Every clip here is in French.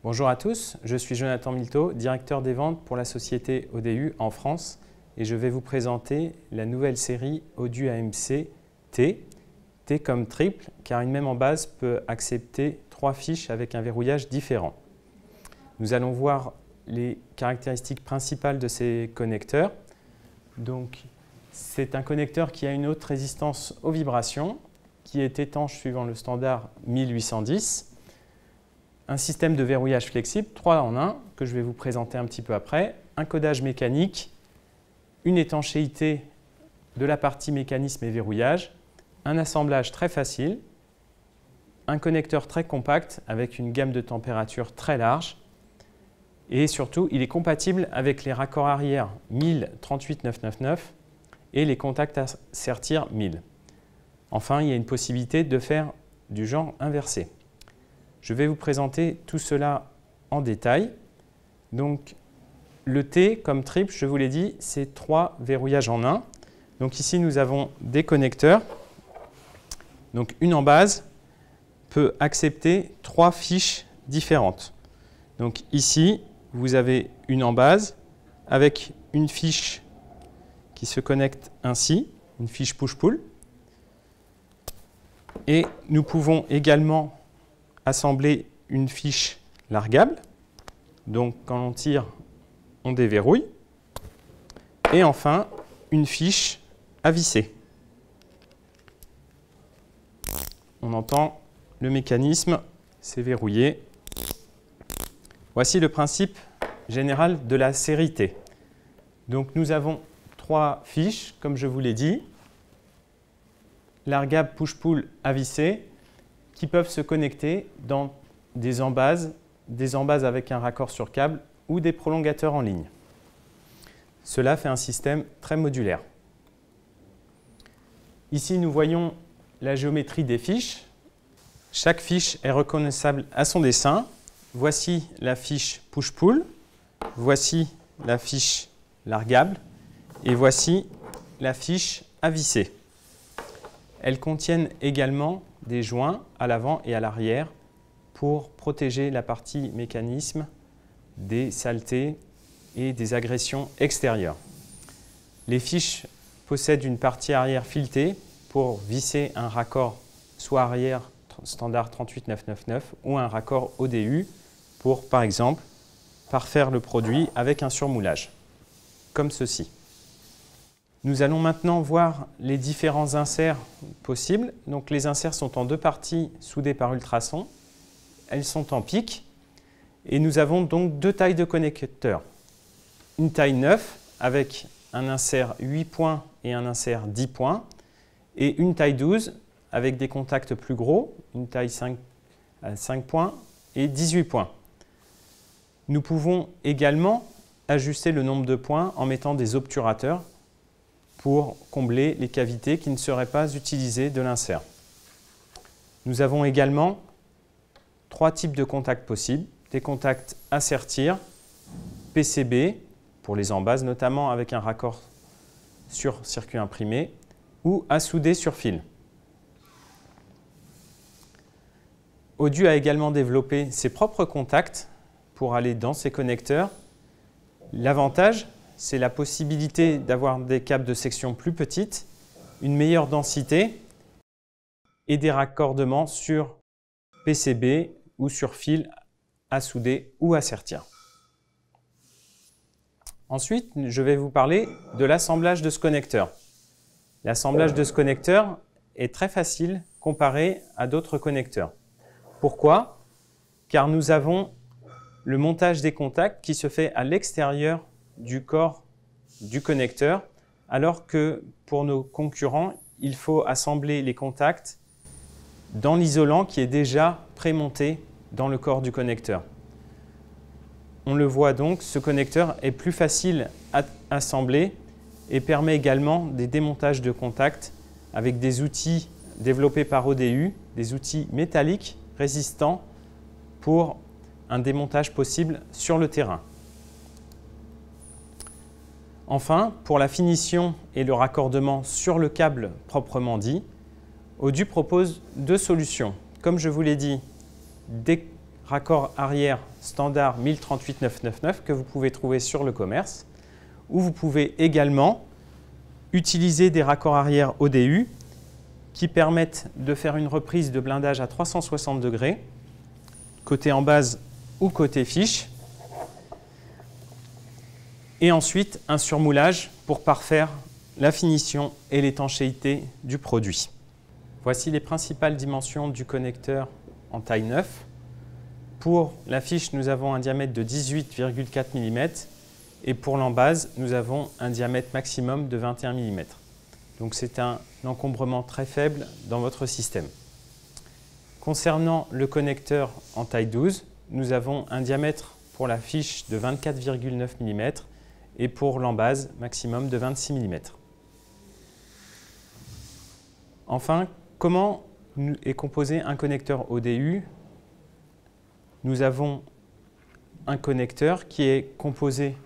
Bonjour à tous, je suis Jonathan Milteau, directeur des ventes pour la société ODU en France et je vais vous présenter la nouvelle série ODU AMC T. T comme triple car une même embase peut accepter 3 fiches avec un verrouillage différent. Nous allons voir les caractéristiques principales de ces connecteurs. Donc, c'est un connecteur qui a une haute résistance aux vibrations, qui est étanche suivant le standard 1810. Un système de verrouillage flexible, 3 en 1, que je vais vous présenter un petit peu après. Un codage mécanique, une étanchéité de la partie mécanisme et verrouillage, un assemblage très facile, un connecteur très compact avec une gamme de température très large et surtout, il est compatible avec les raccords arrière 1000 38999 et les contacts à sertir 1000. Enfin, il y a une possibilité de faire du genre inversé. Je vais vous présenter tout cela en détail. Donc, le T comme triple, je vous l'ai dit, c'est 3 verrouillages en 1. Donc ici, nous avons des connecteurs. Donc, une embase peut accepter 3 fiches différentes. Donc ici, vous avez une embase avec une fiche qui se connecte ainsi, une fiche push-pull. Et nous pouvons également assembler une fiche largable. Donc, quand on tire, on déverrouille. Et enfin, une fiche à visser. On entend le mécanisme, c'est verrouillé. Voici le principe général de la série T. Donc, nous avons 3 fiches, comme je vous l'ai dit. Largable, push-pull, à visser, qui peuvent se connecter dans des embases avec un raccord sur câble ou des prolongateurs en ligne. Cela fait un système très modulaire. Ici, nous voyons la géométrie des fiches. Chaque fiche est reconnaissable à son dessin. Voici la fiche push-pull, voici la fiche largable et voici la fiche à visser. Elles contiennent également des joints à l'avant et à l'arrière pour protéger la partie mécanisme des saletés et des agressions extérieures. Les fiches possèdent une partie arrière filetée pour visser un raccord soit arrière standard 38999 ou un raccord ODU pour, par exemple, parfaire le produit avec un surmoulage, comme ceci. Nous allons maintenant voir les différents inserts possibles. Donc, les inserts sont en 2 parties soudées par ultrasons. Elles sont en pic. Et nous avons donc 2 tailles de connecteurs. Une taille 9 avec un insert 8 points et un insert 10 points. Et une taille 12 avec des contacts plus gros, une taille 5 points et 18 points. Nous pouvons également ajuster le nombre de points en mettant des obturateurs pour combler les cavités qui ne seraient pas utilisées de l'insert. Nous avons également 3 types de contacts possibles. Des contacts à sertir, PCB pour les embases, notamment avec un raccord sur circuit imprimé, ou à souder sur fil. ODU a également développé ses propres contacts pour aller dans ces connecteurs. L'avantage, c'est la possibilité d'avoir des câbles de section plus petites, une meilleure densité et des raccordements sur PCB ou sur fil à souder ou à sertir. Ensuite, je vais vous parler de l'assemblage de ce connecteur. L'assemblage de ce connecteur est très facile comparé à d'autres connecteurs. Pourquoi? Car nous avons le montage des contacts qui se fait à l'extérieur du corps du connecteur, alors que pour nos concurrents, il faut assembler les contacts dans l'isolant qui est déjà prémonté dans le corps du connecteur. On le voit donc, ce connecteur est plus facile à assembler et permet également des démontages de contacts avec des outils développés par ODU, des outils métalliques résistants pour un démontage possible sur le terrain. Enfin, pour la finition et le raccordement sur le câble proprement dit, ODU propose 2 solutions. Comme je vous l'ai dit, raccord arrière standard 1038-999 que vous pouvez trouver sur le commerce, ou vous pouvez également utiliser des raccords arrière ODU qui permettent de faire une reprise de blindage à 360 degrés, côté en base ou côté fiche, et ensuite un surmoulage pour parfaire la finition et l'étanchéité du produit. Voici les principales dimensions du connecteur en taille 9. Pour la fiche, nous avons un diamètre de 18,4 mm et pour l'embase, nous avons un diamètre maximum de 21 mm. Donc c'est un encombrement très faible dans votre système. Concernant le connecteur en taille 12, nous avons un diamètre pour la fiche de 24,9 mm et pour l'embase maximum de 26 mm. Enfin, comment est composé un connecteur ODU? Nous avons un connecteur qui est composé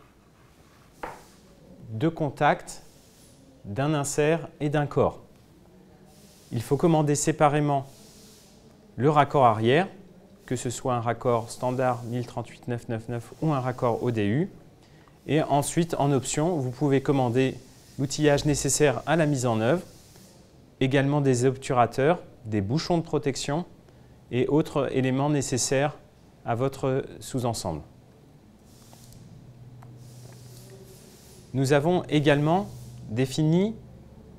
de contacts, d'un insert et d'un corps. Il faut commander séparément le raccord arrière, que ce soit un raccord standard 1038-999 ou un raccord ODU. Et ensuite, en option, vous pouvez commander l'outillage nécessaire à la mise en œuvre, également des obturateurs, des bouchons de protection et autres éléments nécessaires à votre sous-ensemble. Nous avons également défini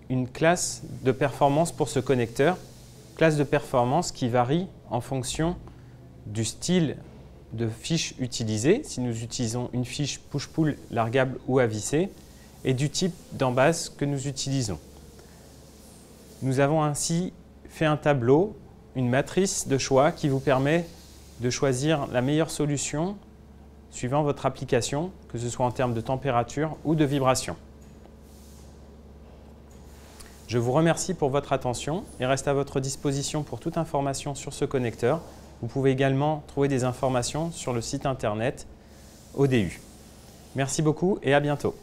une classe de performance pour ce connecteur, classe de performance qui varie en fonction du style de fiche utilisée, si nous utilisons une fiche push-pull largable ou à visser, et du type d'embase que nous utilisons. Nous avons ainsi fait un tableau, une matrice de choix qui vous permet de choisir la meilleure solution suivant votre application, que ce soit en termes de température ou de vibration. Je vous remercie pour votre attention et reste à votre disposition pour toute information sur ce connecteur. Vous pouvez également trouver des informations sur le site internet ODU. Merci beaucoup et à bientôt.